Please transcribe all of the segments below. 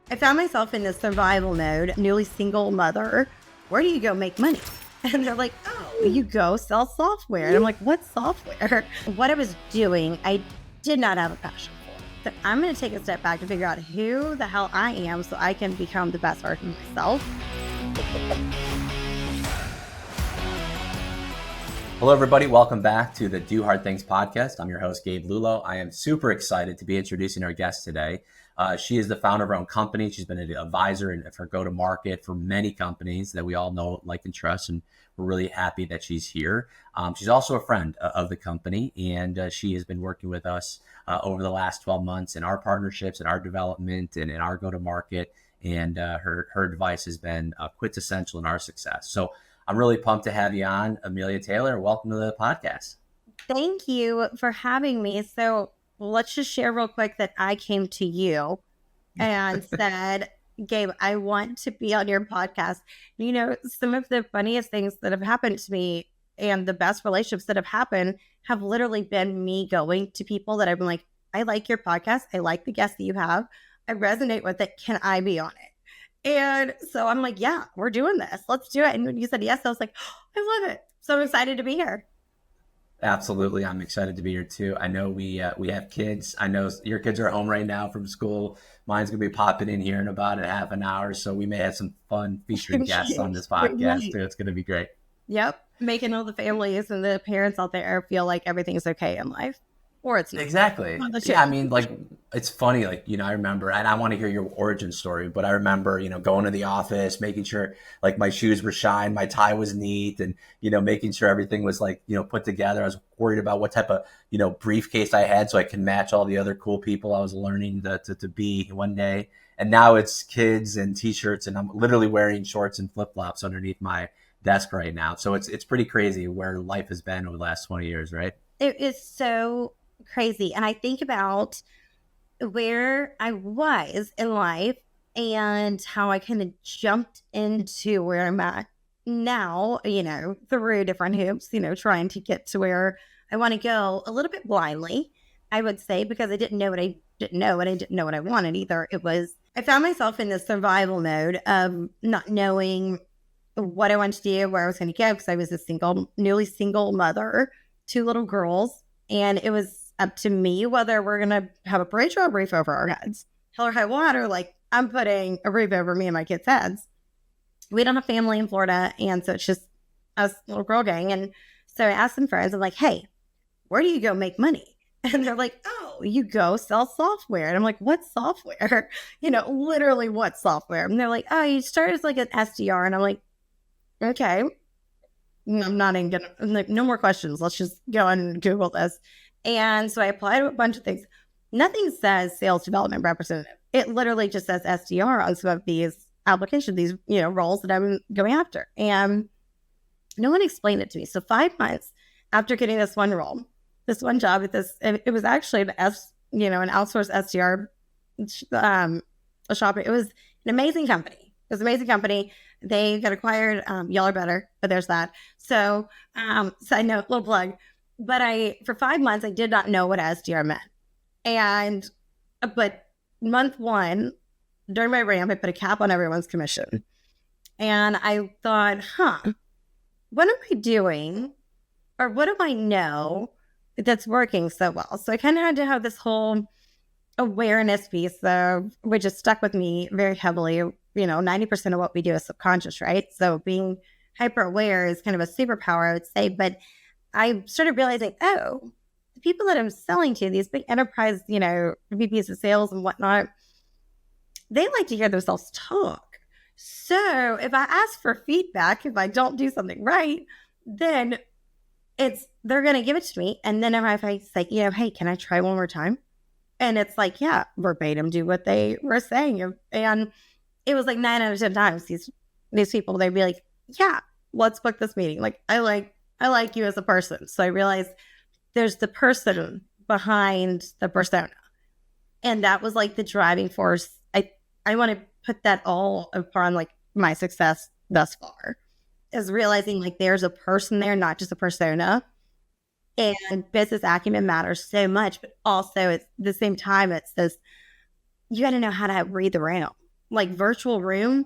I found myself in this survival mode, newly single mother. Where do you go make money? And they're like, oh, you go sell software. And I'm like, what software? What I was doing, I did not have a passion for. So I'm going to take a step back to figure out who the hell I am so I can become the best version of myself. Hello, everybody. Welcome back to the Do Hard Things podcast. I'm your host, Gabe Lullo. I am super excited to be introducing our guest today. She is the founder of her own company. She's been an advisor and for go-to-market for many companies that we all know, like, and trust, and we're really happy that she's here. She's also a friend of the company, and she has been working with us over the last 12 months in our partnerships and our development and in our go-to-market, and her advice has been quintessential in our success. So I'm really pumped to have you on, Amelia Taylor. Welcome to the podcast. Thank you for having me. So let's just share real quick that I came to you and said, Gabe, I want to be on your podcast. You know, some of the funniest things that have happened to me and the best relationships that have happened have literally been me going to people that I've been like, I like your podcast. I like the guests that you have. I resonate with it. Can I be on it? And so I'm like, yeah, we're doing this. Let's do it. And when you said yes, I was like, oh, I love it. So I'm excited to be here. Absolutely. I'm excited to be here too. I know we have kids. I know your kids are home right now from school. Mine's going to be popping in here in about a half an hour. So we may have some fun featuring guests on this podcast too. It's going to be great. Yep. Making all the families and the parents out there feel like everything's okay in life. Or it's not. Exactly. Yeah, I mean, like, it's funny, like, you know, I remember, and I want to hear your origin story, but I remember, you know, going to the office, making sure, like, my shoes were shined, my tie was neat, and, you know, making sure everything was, like, you know, put together. I was worried about what type of, you know, briefcase I had so I can match all the other cool people I was learning to be one day. And now it's kids and T-shirts, and I'm literally wearing shorts and flip-flops underneath my desk right now. So it's pretty crazy where life has been over the last 20 years, right? It is so crazy. And I think about where I was in life and how I kind of jumped into where I'm at now, you know, through different hoops, you know, trying to get to where I want to go a little bit blindly, I would say, because I didn't know what I didn't know, and I didn't know what I wanted either. I found myself in this survival mode of not knowing what I wanted to do, where I was going to go, because I was a newly single mother, 2 little girls, and it was up to me whether we're going to have a bridge or a roof over our heads. Hell or high water, like, I'm putting a roof over me and my kids' heads. We don't have family in Florida, and so it's just us little girl gang. And so I asked some friends, I'm like, hey, where do you go make money? And they're like, oh, you go sell software. And I'm like, what software? You know, literally what software? And they're like, oh, you start as like an SDR. And I'm like, okay. I'm not even gonna, I'm like, no more questions. Let's just go and Google this. And so I applied to a bunch of things. Nothing says sales development representative. It literally just says SDR on some of these applications, these, you know, roles that I'm going after. And no one explained it to me. So 5 months after getting this one role, this one job at this, it was actually an outsourced SDR a shop. It was an amazing company. It was an amazing company. They got acquired. Y'all are better, but there's that. So, side note, little plug. But for 5 months, I did not know what SDR meant. But month 1, during my ramp, I put a cap on everyone's commission. And I thought, what am I doing? Or what do I know that's working so well? So I kind of had to have this whole awareness piece, which has stuck with me very heavily. You know, 90% of what we do is subconscious, right? So being hyper aware is kind of a superpower, I would say. But I started realizing, oh, the people that I'm selling to, these big enterprise, you know, VPs of sales and whatnot, they like to hear themselves talk. So if I ask for feedback, if I don't do something right, then they're going to give it to me. And then if I say, you know, hey, can I try one more time? And it's like, yeah, verbatim, do what they were saying. And it was like 9 out of 10 times these people, they'd be like, yeah, let's book this meeting. Like, I like you as a person. So I realized there's the person behind the persona. And that was like the driving force. I want to put that all upon like my success thus far, is realizing like there's a person there, not just a persona. And business acumen matters so much, but also at the same time, it's this, you got to know how to read the room. like virtual room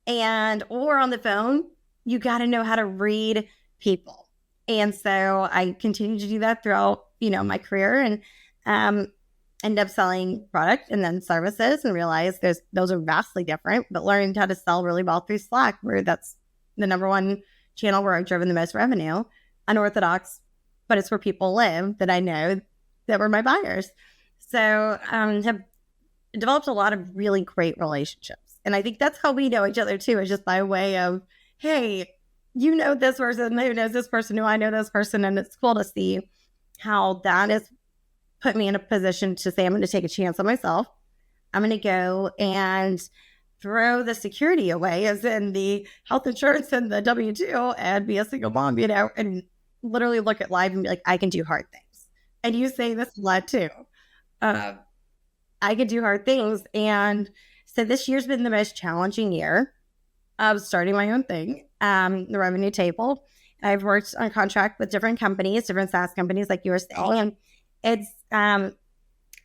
and or on the phone, you got to know how to read people. And so I continued to do that throughout, my career, and um, end up selling product and then services, and realized those are vastly different, but learning how to sell really well through Slack, where that's the number one channel where I've driven the most revenue, unorthodox, but it's where people live that I know that were my buyers. So have developed a lot of really great relationships. And I think that's how we know each other too, is just by way of, hey, you know this person who knows this person who I know this person. And it's cool to see how that has put me in a position to say, I'm going to take a chance on myself. I'm going to go and throw the security away, as in the health insurance and the W-2, and be a single mom, and literally look at life and be like, I can do hard things. And you say this a lot too. I can do hard things. And so this year's been the most challenging year of starting my own thing, the revenue table. I've worked on contract with different companies, different SaaS companies, like you were saying. And it's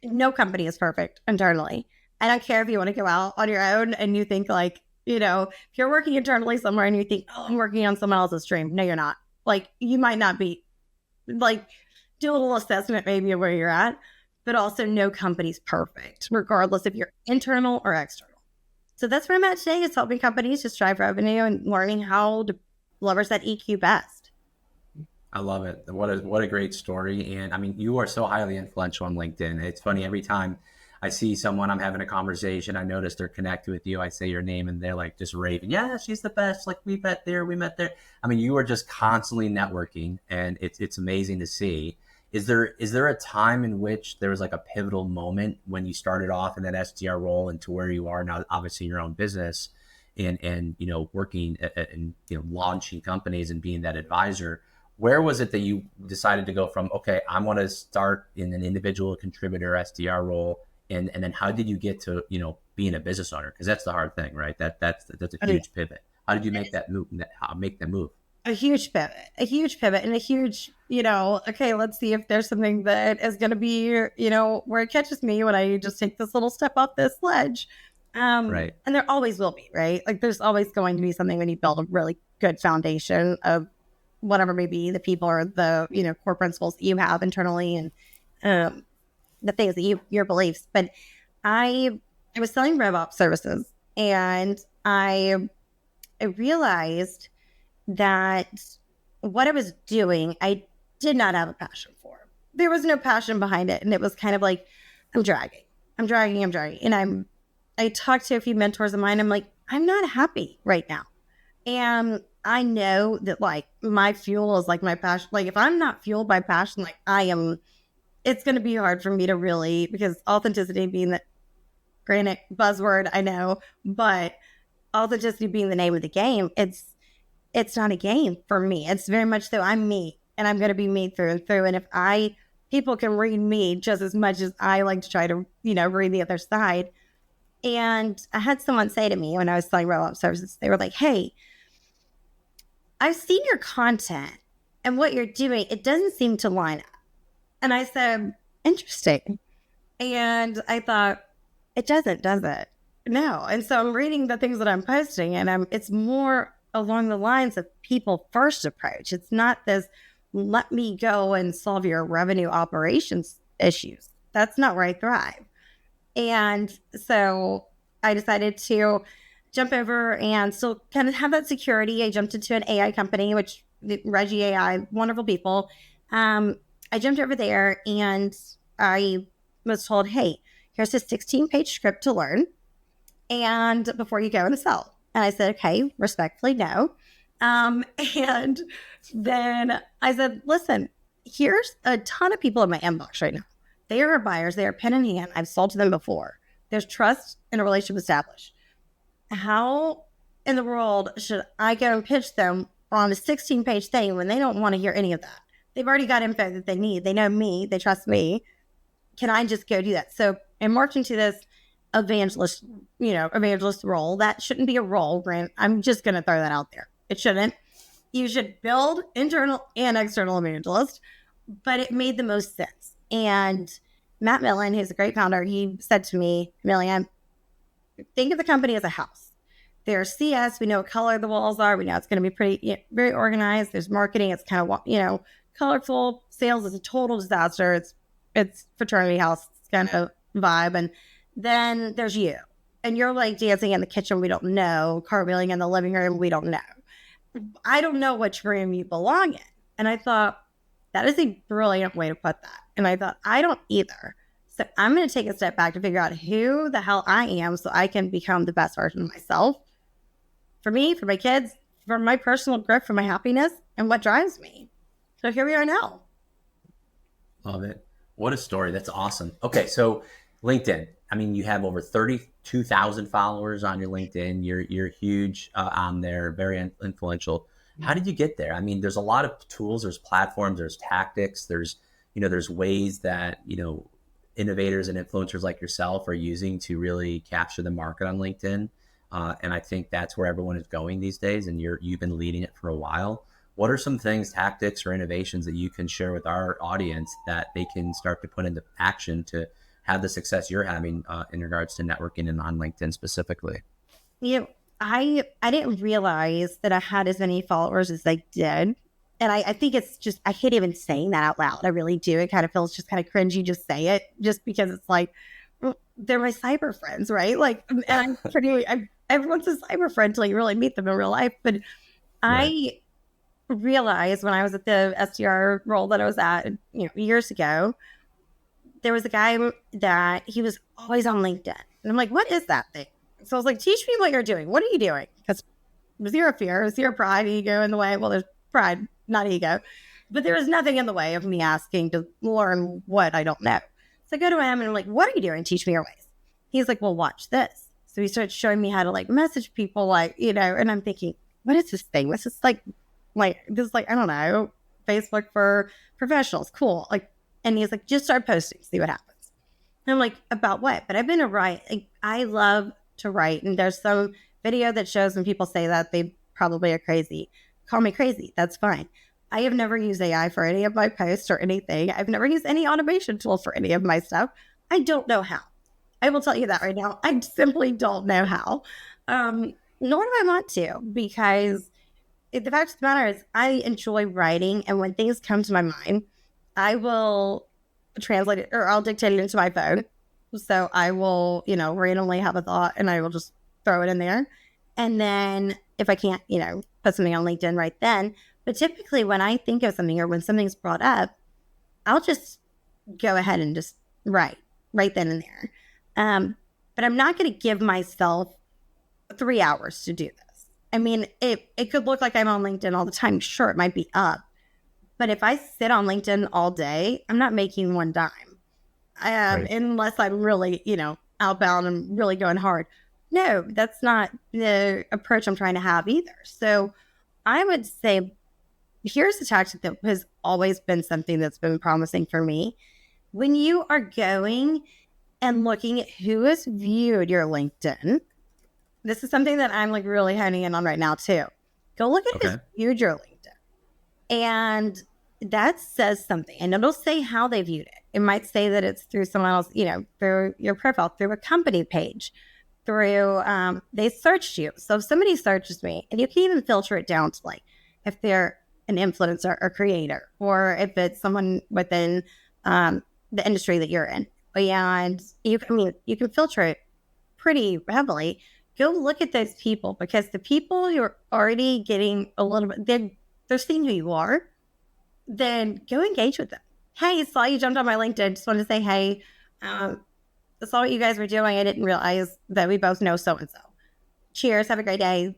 no company is perfect internally. I don't care if you want to go out on your own and you think like, if you're working internally somewhere and you think, oh, I'm working on someone else's stream. No, you're not. Like, you might not be. Like, do a little assessment maybe of where you're at, but also no company's perfect, regardless if you're internal or external. So that's where I'm at today, is helping companies just drive revenue and learning how to leverage that EQ best. I love it. What a great story. And I mean, you are so highly influential on LinkedIn. It's funny, every time I see someone, I'm having a conversation, I notice they're connected with you, I say your name and they're like just raving, yeah, she's the best. Like, we met there. I mean, you are just constantly networking, and it's amazing to see. Is there a time in which there was like a pivotal moment when you started off in that SDR role and to where you are now, obviously your own business, and working and launching companies and being that advisor? Where was it that you decided to go from, okay, I want to start in an individual contributor SDR role, and then how did you get to being a business owner? Because that's the hard thing, right? That's a huge pivot. How did you make that move? Make that move? A huge pivot, and a huge, okay, let's see if there's something that is going to be, where it catches me when I just take this little step off this ledge. Right. And there always will be, right? Like, there's always going to be something when you build a really good foundation of whatever may be the people or the, core principles that you have internally, and the things that your beliefs. But I was selling RevOps services, and I realized that what I was doing, I did not have a passion for. There was no passion behind it. And it was kind of like, I'm dragging. And I talked to a few mentors of mine. I'm like, I'm not happy right now. And I know that, like, my fuel is like my passion. Like, if I'm not fueled by passion, like it's going to be hard for me to really, because authenticity being that, granted, buzzword, I know, but authenticity being the name of the game, it's not a game for me. It's very much so I'm me, and I'm going to be me through and through. And if people can read me just as much as I like to try to, read the other side. And I had someone say to me when I was selling roll-up services, they were like, hey, I've seen your content and what you're doing. It doesn't seem to line up. And I said, interesting. And I thought, it doesn't, does it? No. And so I'm reading the things that I'm posting, and it's more along the lines of people first approach. It's not this, let me go and solve your revenue operations issues. That's not where I thrive. And so I decided to jump over and still kind of have that security. I jumped into an AI company, which Reggie AI, wonderful people. I jumped over there, and I was told, hey, here's a 16-page script to learn, and before you go and sell. And I said, okay, respectfully, no. And then I said, listen, here's a ton of people in my inbox right now. They are buyers. They are pen in hand. I've sold to them before. There's trust and a relationship established. How in the world should I go and pitch them on a 16-page thing when they don't want to hear any of that? They've already got info that they need. They know me. They trust me. Can I just go do that? So I'm marching to this evangelist role. That shouldn't be a role, Grant. I'm just going to throw that out there. It shouldn't. You should build internal and external evangelist, but it made the most sense. And Matt Millen, who's a great founder, he said to me, Amelia, think of the company as a house. There's CS, we know what color the walls are. We know it's going to be pretty, very organized. There's marketing. It's kind of, colorful. Sales is a total disaster. It's fraternity house kind of vibe. And then there's you. And you're like dancing in the kitchen, we don't know. Cartwheeling in the living room, we don't know. I don't know which room you belong in. And I thought, that is a brilliant way to put that. And I thought, I don't either. So I'm going to take a step back to figure out who the hell I am so I can become the best version of myself for me, for my kids, for my personal growth, for my happiness, and what drives me. So here we are now. Love it. What a story. That's awesome. Okay, so LinkedIn. I mean, you have over 32,000 followers on your LinkedIn. You're huge on there, very influential. How did you get there? I mean, there's a lot of tools, there's platforms, there's tactics, there's ways that, innovators and influencers like yourself are using to really capture the market on LinkedIn. And I think that's where everyone is going these days. And you've been leading it for a while. What are some things, tactics, or innovations that you can share with our audience that they can start to put into action to have the success you're having in regards to networking and on LinkedIn specifically? I didn't realize that I had as many followers as I did. And I think it's just, I hate even saying that out loud. I really do. It kind of feels just kind of cringy just say it, just because it's like, they're my cyber friends, right? Like, and everyone's a cyber friend until you really meet them in real life. But I realized when I was at the SDR role that I was at, years ago, there was a guy that he was always on LinkedIn. And I'm like, what is that thing? So I was like, teach me what you're doing. What are you doing? Because zero fear, zero pride, ego in the way. Well, there's pride, not ego. But there was nothing in the way of me asking to learn what I don't know. So I go to him and I'm like, what are you doing? Teach me your ways. He's like, well, watch this. So he starts showing me how to like message people, and I'm thinking, what is this thing? What's this like, I don't know, Facebook for professionals. Cool. And he's like, just start posting, see what happens. And I'm like, about what? But I've been a write. I love to write. And there's some video that shows when people say that they probably are crazy. Call me crazy. That's fine. I have never used AI for any of my posts or anything. I've never used any automation tool for any of my stuff. I don't know how. I will tell you that right now. I simply don't know how. Nor do I want to, because the fact of the matter is I enjoy writing. And when things come to my mind, I will translate it or I'll dictate it into my phone. So I will, randomly have a thought and I will just throw it in there. And then if I can't, put something on LinkedIn right then. But typically when I think of something or when something's brought up, I'll just go ahead and just write right then and there. But I'm not going to give myself 3 hours to do this. I mean, it could look like I'm on LinkedIn all the time. Sure, it might be up. But if I sit on LinkedIn all day, I'm not making one dime. Unless I'm really, outbound and really going hard. No, that's not the approach I'm trying to have either. So I would say, here's the tactic that has always been something that's been promising for me. When you are going and looking at who has viewed your LinkedIn, this is something that I'm like really honing in on right now too. Go look at who's viewed your LinkedIn. And that says something. And it'll say how they viewed it. It might say that it's through someone else, through your profile, through a company page, through, they searched you. So if somebody searches me, and you can even filter it down to like, if they're an influencer or creator, or if it's someone within the industry that you're in. And you can filter it pretty heavily. Go look at those people, because the people you're already getting a little bit, they're seeing who you are. Then go engage with them. Hey, saw you jumped on my LinkedIn. Just wanted to say, hey, I saw what you guys were doing. I didn't realize that we both know so-and-so. Cheers. Have a great day.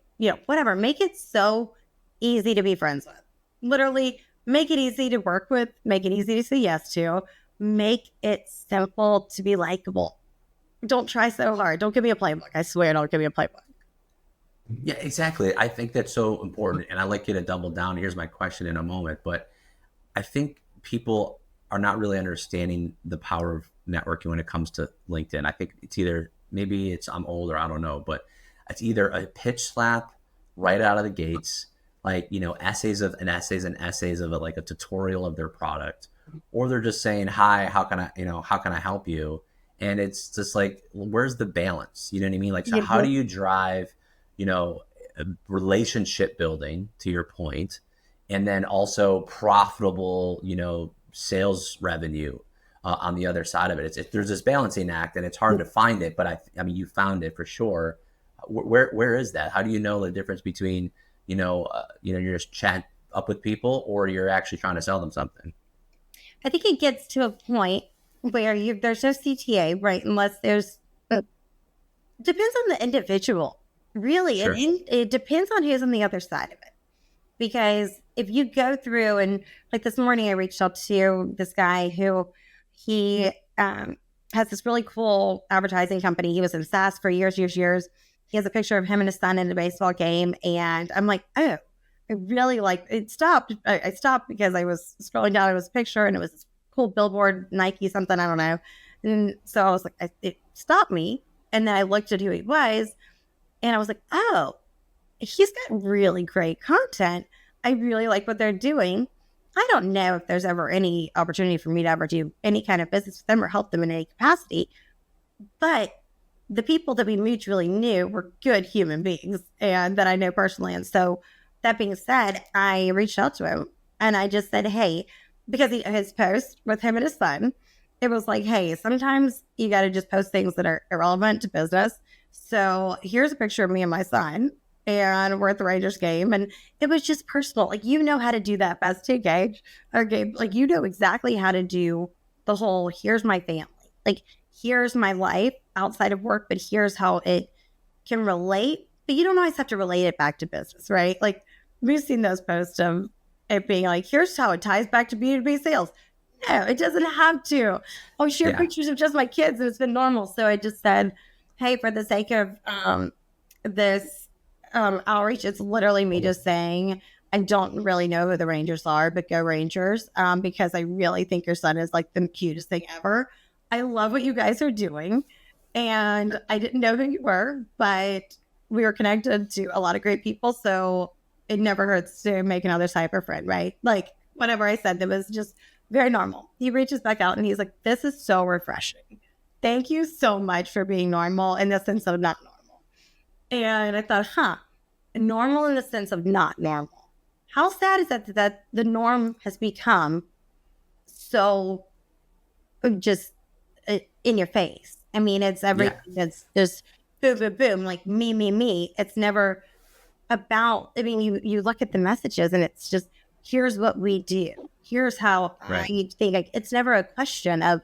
Whatever. Make it so easy to be friends with. Literally make it easy to work with. Make it easy to say yes to. Make it simple to be likable. Don't try so hard. Don't give me a playbook. I swear, don't give me a playbook. Yeah, exactly. I think that's so important. And I'd like you to double down. Here's my question in a moment. But I think people are not really understanding the power of networking when it comes to LinkedIn. I think it's either, maybe it's I'm old or I don't know, but it's either a pitch slap right out of the gates, like, essays of it, like a tutorial of their product, or they're just saying, hi, how can I help you? And it's just like, where's the balance? You know what I mean? Like, so how do Beautiful. you drive, you know, relationship building, to your point, and then also profitable, you know, sales revenue on the other side of it? There's this balancing act, and it's hard to find it. But I mean, you found it for sure. Where is that? How do you know the difference between, you're just chatting up with people, or you're actually trying to sell them something? I think it gets to a point where there's no CTA, right? Unless there's, depends on the individual. Really, Sure. it depends on who's on the other side of it. Because if you go through and like this morning, I reached out to this guy who he has this really cool advertising company. He was in SaaS for years, years, years. He has a picture of him and his son in a baseball game. And I'm like, oh, I really like it. Stopped. I stopped because I was scrolling down. It was a picture and it was this cool billboard, Nike, something, I don't know. And so I was like, it stopped me. And then I looked at who he was and I was like, oh, he's got really great content. I really like what they're doing. I don't know if there's ever any opportunity for me to ever do any kind of business with them or help them in any capacity. But the people that we mutually knew were good human beings and that I know personally. And so that being said, I reached out to him and I just said, hey, because his post with him and his son, it was like, hey, sometimes you got to just post things that are irrelevant to business. So here's a picture of me and my son, and we're at the Rangers game. And it was just personal. Like, you know how to do that best too, Gage or Gabe. Like, you know exactly how to do the whole, here's my family. Like, here's my life outside of work, but here's how it can relate. But you don't always have to relate it back to business, right? Like, we've seen those posts of it being like, here's how it ties back to B2B sales. No, it doesn't have to. I'll share Yeah. pictures of just my kids and it's been normal. So I just said, hey, for the sake of this outreach, it's literally me just saying, I don't really know who the Rangers are, but go Rangers, because I really think your son is like the cutest thing ever. I love what you guys are doing. And I didn't know who you were, but we were connected to a lot of great people. So it never hurts to make another cyber friend, right? Like, whatever I said, that was just very normal. He reaches back out and he's like, this is so refreshing. Thank you so much for being normal in the sense of not normal. And I thought, normal in the sense of not normal. How sad is that the norm has become so just in your face? I mean, it's everything that's just boom, boom, boom, like me, me, me. It's never about, I mean, you look at the messages and it's just, here's what we do. Here's how Right. I think. Like, it's never a question of,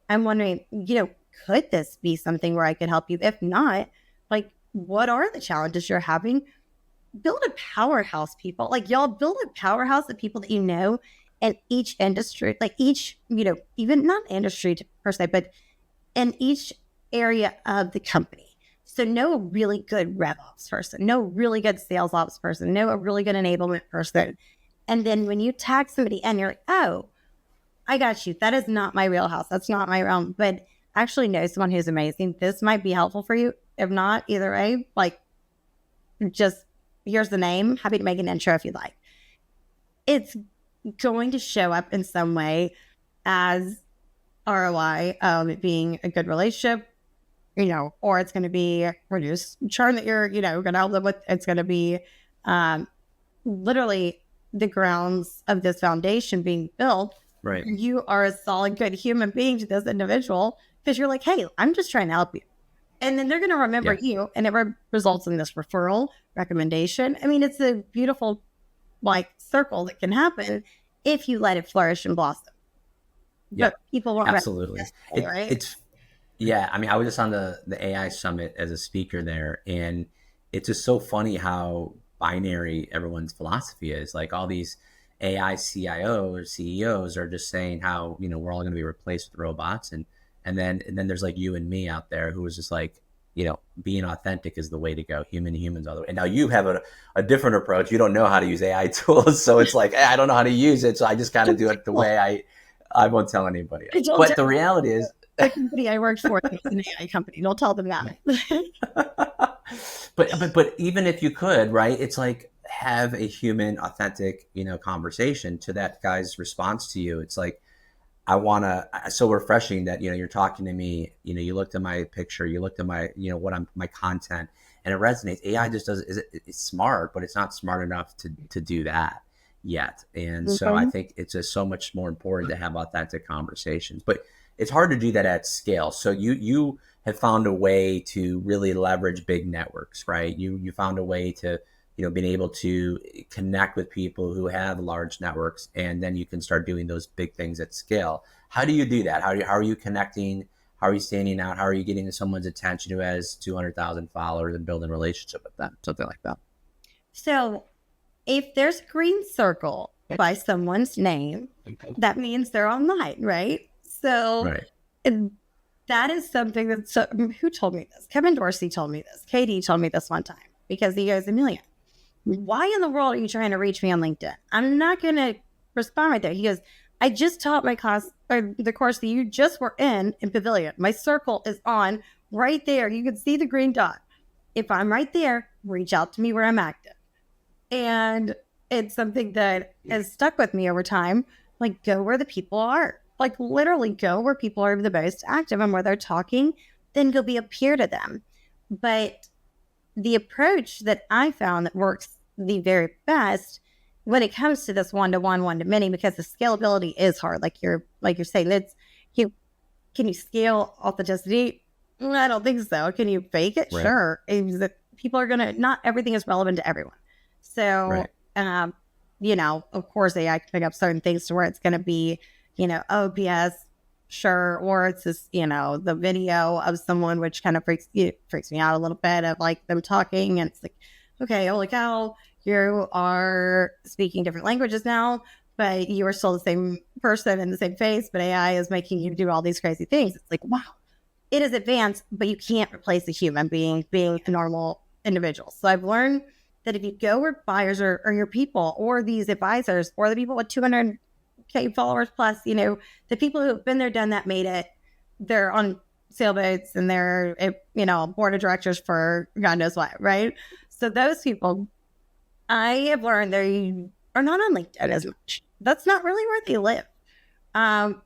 I'm wondering, could this be something where I could help you? If not, like, what are the challenges you're having? Build a powerhouse, people. Like, y'all build a powerhouse of people that you know in each industry, like each, even not industry per se, but in each area of the company. So know a really good rev ops person, know a really good sales ops person, know a really good enablement person. And then when you tag somebody and you're like, oh, I got you. That is not my wheelhouse. That's not my realm. But actually know someone who's amazing. This might be helpful for you. If not, either way, like, just here's the name. Happy to make an intro if you'd like. It's going to show up in some way as ROI of it being a good relationship, or it's going to be reduced churn that you're, going to help them with. It's going to be literally the grounds of this foundation being built. Right. You are a solid, good human being to this individual because you're like, hey, I'm just trying to help you. And then they're going to remember you, and it results in this referral recommendation. I mean, it's a beautiful circle that can happen if you let it flourish and blossom. Yeah, but people won't absolutely. right? It's yeah. I mean, I was just on the AI summit as a speaker there, and it's just so funny how binary everyone's philosophy is. Like, all these AI CIOs or CEOs are just saying how we're all going to be replaced with robots, and then there's like you and me out there who was just like, being authentic is the way to go. Human to humans all the way. And now you have a different approach. You don't know how to use AI tools, so it's like, I don't know how to use it, so I just kind of do it the way I won't tell anybody else. But the reality is, the company I worked for is an AI company. Don't tell them that. but even if you could, right? It's like, have a human, authentic, conversation to that guy's response to you. It's like, I want to, so refreshing that, you're talking to me, you looked at my picture, you looked at my, what I'm, my content, and it resonates. AI just does, it's smart, but it's not smart enough to do that yet. And so I Mhm. think it's just so much more important to have authentic conversations, but it's hard to do that at scale. So you have found a way to really leverage big networks, right? You found a way to, being able to connect with people who have large networks, and then you can start doing those big things at scale. How do you do that? How are you connecting? How are you standing out? How are you getting someone's attention who has 200,000 followers and building a relationship with them? Something like that. So if there's a green circle by someone's name, that means they're online, right? So Right. and that is something that, so, who told me this? Kevin Dorsey told me this. Katie told me this one time because he goes, Amelia, why in the world are you trying to reach me on LinkedIn? I'm not going to respond right there. He goes, I just taught my class, or the course that you just were in Pavilion. My circle is on right there. You can see the green dot. If I'm right there, reach out to me where I'm active. And it's something that has stuck with me over time. Like, go where the people are. Like, literally go where people are the most active and where they're talking, then go be a peer to them. But the approach that I found that works the very best when it comes to this one-to-one, one-to-many, because the scalability is hard. Like you're saying, it's you can you scale authenticity? I don't think so. Can you fake it? Right. Sure. Is that people are gonna not everything is relevant to everyone. So Right. of course AI can pick up certain things to where it's gonna be, OPS, sure, or it's just, the video of someone which kind of freaks me out a little bit of like them talking and it's like, okay, holy cow, you are speaking different languages now, but you are still the same person in the same face, but AI is making you do all these crazy things. It's like, wow, it is advanced, but you can't replace a human being a normal individual. So I've learned that if you go where buyers or your people or these advisors or the people with 200K followers plus, the people who have been there, done that, made it, they're on sailboats and they're, board of directors for God knows what, right? So those people, I have learned they are not on LinkedIn as much. That's not really where they live. Um,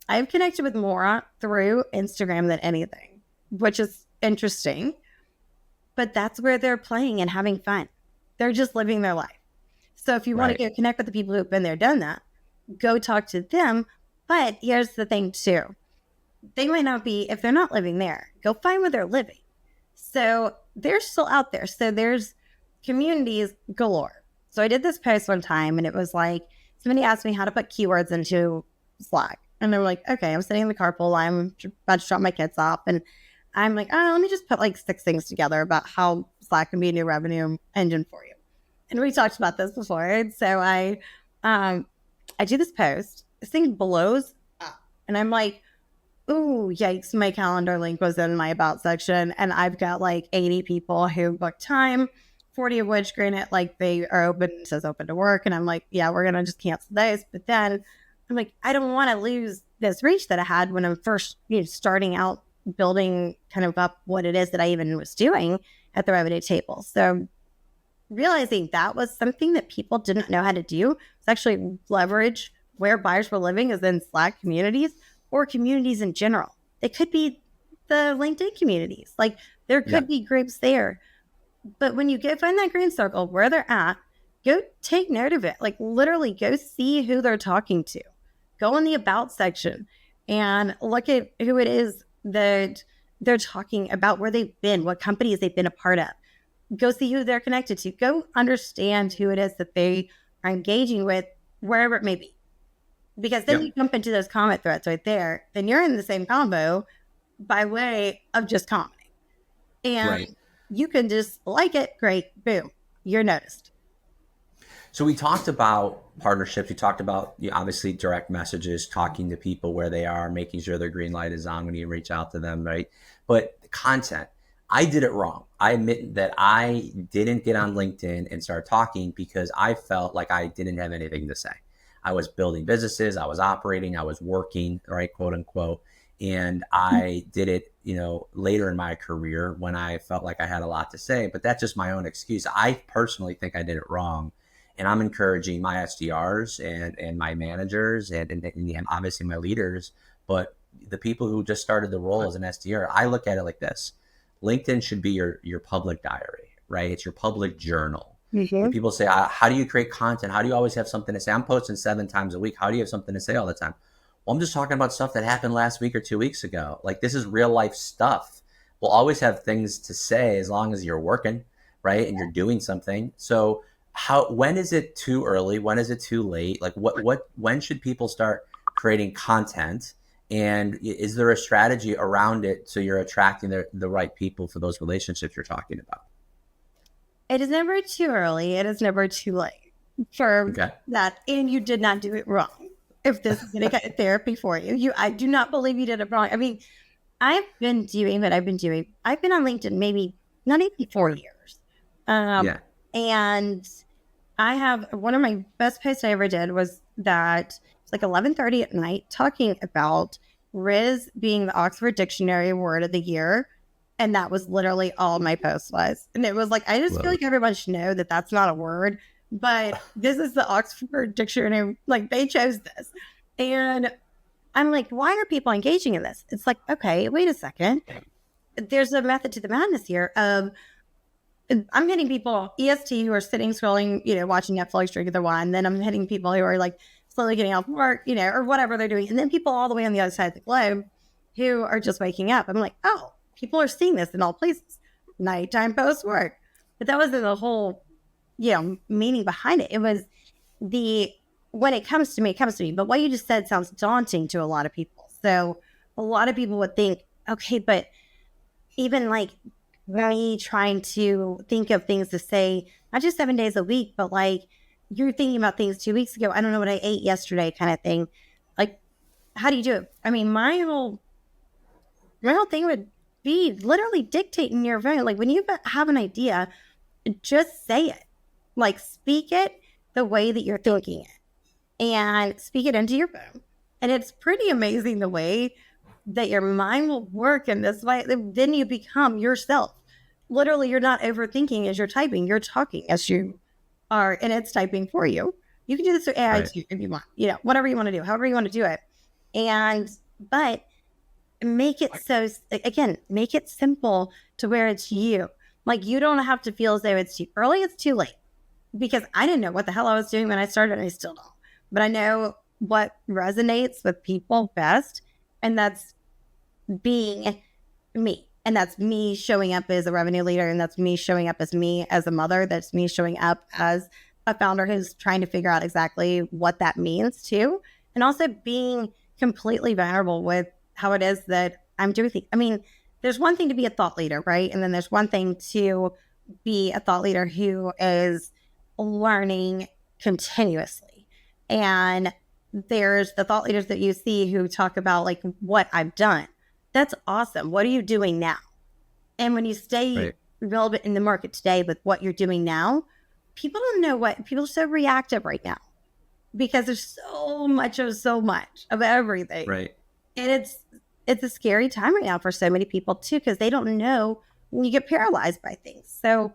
I've connected with Mora through Instagram than anything, which is interesting. But that's where they're playing and having fun. They're just living their life. So if you want to Right. go connect with the people who've been there, done that, go talk to them. But here's the thing too. They might not be, if they're not living there, go find where they're living. So they're still out there. So there's communities galore. So I did this post one time and it was like, somebody asked me how to put keywords into Slack. And they were like, okay, I'm sitting in the carpool. I'm about to drop my kids off. And I'm like, oh, let me just put like 6 things together about how Slack can be a new revenue engine for you. And we talked about this before. And so um, I do this post. This thing blows up. And I'm like, ooh, yikes, my calendar link was in my about section. And I've got like 80 people who booked time, 40 of which, granted, like they are open, it says open to work. And I'm like, yeah, we're going to just cancel those. But then I'm like, I don't want to lose this reach that I had when I'm first starting out building kind of up what it is that I even was doing at the revenue table. So realizing that was something that people didn't know how to do was actually leverage where buyers were living as in Slack communities or communities in general. It could be the LinkedIn communities. Like there Yeah. could be groups there. But when you go find that green circle where they're at, go take note of it. Like literally go see who they're talking to. Go in the about section and look at who it is that they're talking about, where they've been, what companies they've been a part of. Go see who they're connected to. Go understand who it is that they are engaging with, wherever it may be. Because then Yep. you jump into those comment threads right there, then you're in the same combo by way of just commenting. And Right. you can just like it, great, boom, you're noticed. So we talked about partnerships. We talked about, obviously, direct messages, talking to people where they are, making sure their green light is on when you reach out to them, right? But the content, I did it wrong. I admit that I didn't get on LinkedIn and start talking because I felt like I didn't have anything to say. I was building businesses, I was operating, I was working, right, quote unquote. And I did it, later in my career when I felt like I had a lot to say. But that's just my own excuse. I personally think I did it wrong. and I'm encouraging my SDRs and my managers and obviously my leaders, but the people who just started the role as an SDR, I look at it like this. LinkedIn should be your public diary, right? It's your public journal. Mm-hmm. People say, how do you create content? How do you always have something to say? I'm posting 7 times a week. How do you have something to say all the time? Well, I'm just talking about stuff that happened last week or 2 weeks ago. Like, this is real life stuff. We'll always have things to say as long as you're working, right? And you're doing something. So when is it too early? When is it too late? Like when should people start creating content? And is there a strategy around it so you're attracting the right people for those relationships you're talking about? It is never too early. It is never too late for Okay. that. And you did not do it wrong. If this is going to get therapy for you, I do not believe you did it wrong. I mean, I've been doing what I've been doing. I've been on LinkedIn maybe not even 4 years. Yeah. And I have one of my best posts I ever did was that it's like 11:30 at night talking about Riz being the Oxford Dictionary word of the year. And that was literally all my post was. And it was like, I just feel like everyone should know that that's not a word, but this is the Oxford Dictionary. Like, they chose this. And I'm like, why are people engaging in this? It's like, okay, wait a second. There's a method to the madness here of I'm hitting people EST who are sitting, scrolling, watching Netflix, drinking their wine. Then I'm hitting people who are like slowly getting off work, or whatever they're doing. And then people all the way on the other side of the globe who are just waking up. I'm like, oh, people are seeing this in all places. Nighttime post work. But that wasn't the whole, meaning behind it. It was when it comes to me, it comes to me. But what you just said sounds daunting to a lot of people. So a lot of people would think, okay, but even like me trying to think of things to say, not just 7 days a week, but like you're thinking about things 2 weeks ago. I don't know what I ate yesterday kind of thing. Like, how do you do it? I mean, my whole thing would be literally dictating your phone. Like, when you have an idea, just say it. Like, speak it the way that you're thinking it and speak it into your phone. And it's pretty amazing the way that your mind will work in this way. Then you become yourself. Literally, you're not overthinking as you're typing. You're talking as you are, and it's typing for you. You can do this with AI too if you want. Whatever you want to do, however you want to do it. But make it simple to where it's you. Like, you don't have to feel as though it's too early, it's too late. Because I didn't know what the hell I was doing when I started, and I still don't. But I know what resonates with people best, and that's being me. And that's me showing up as a revenue leader, and that's me showing up as me as a mother. That's me showing up as a founder who's trying to figure out exactly what that means too. And also being completely vulnerable with how it is that I'm doing things. I mean, there's one thing to be a thought leader, right? And then there's one thing to be a thought leader who is learning continuously. And there's the thought leaders that you see who talk about like what I've done. That's awesome. What are you doing now? And when you stay relevant in the market today with what you're doing now, people don't know people are so reactive right now because there's so much of everything. Right. And it's a scary time right now for so many people too, because they don't know when you get paralyzed by things. So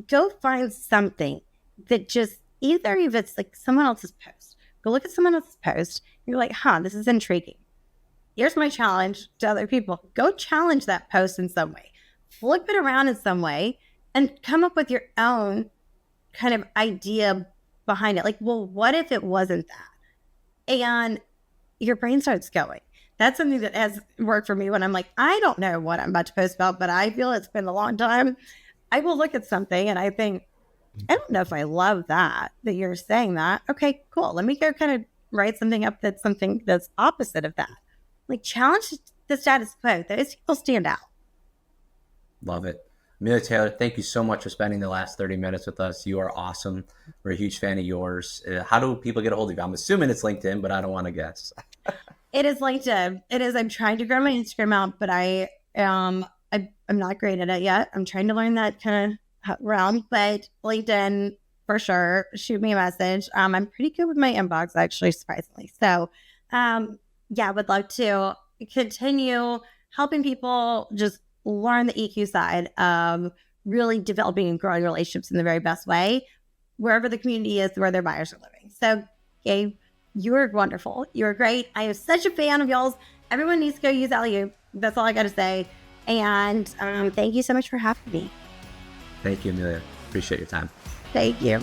go find something that just, either if it's like someone else's post, go look at someone else's post. You're like, this is intriguing. Here's my challenge to other people. Go challenge that post in some way. Flip it around in some way and come up with your own kind of idea behind it. Like, well, what if it wasn't that? And your brain starts going. That's something that has worked for me when I'm like, I don't know what I'm about to post about, but I feel it's been a long time. I will look at something and I think, I don't know if I love that you're saying that. Okay, cool. Let me go kind of write something up that's something that's opposite of that. Like, challenge the status quo. Those people stand out. Love it. Amelia Taylor, thank you so much for spending the last 30 minutes with us. You are awesome. We're a huge fan of yours. How do people get a hold of you? I'm assuming it's LinkedIn, but I don't want to guess. It is LinkedIn. It is. I'm trying to grow my Instagram out, but I'm not great at it yet. I'm trying to learn that kind of realm, but LinkedIn for sure. Shoot me a message. I'm pretty good with my inbox, actually, surprisingly. So, yeah, would love to continue helping people just learn the EQ side of really developing and growing relationships in the very best way. wherever the community is where their buyers are living. So, Gabe, you're wonderful. You're great. I am such a fan of y'all's. Everyone needs to go use Alley. That's all I got to say. And thank you so much for having me. Thank you, Amelia. Appreciate your time. Thank you.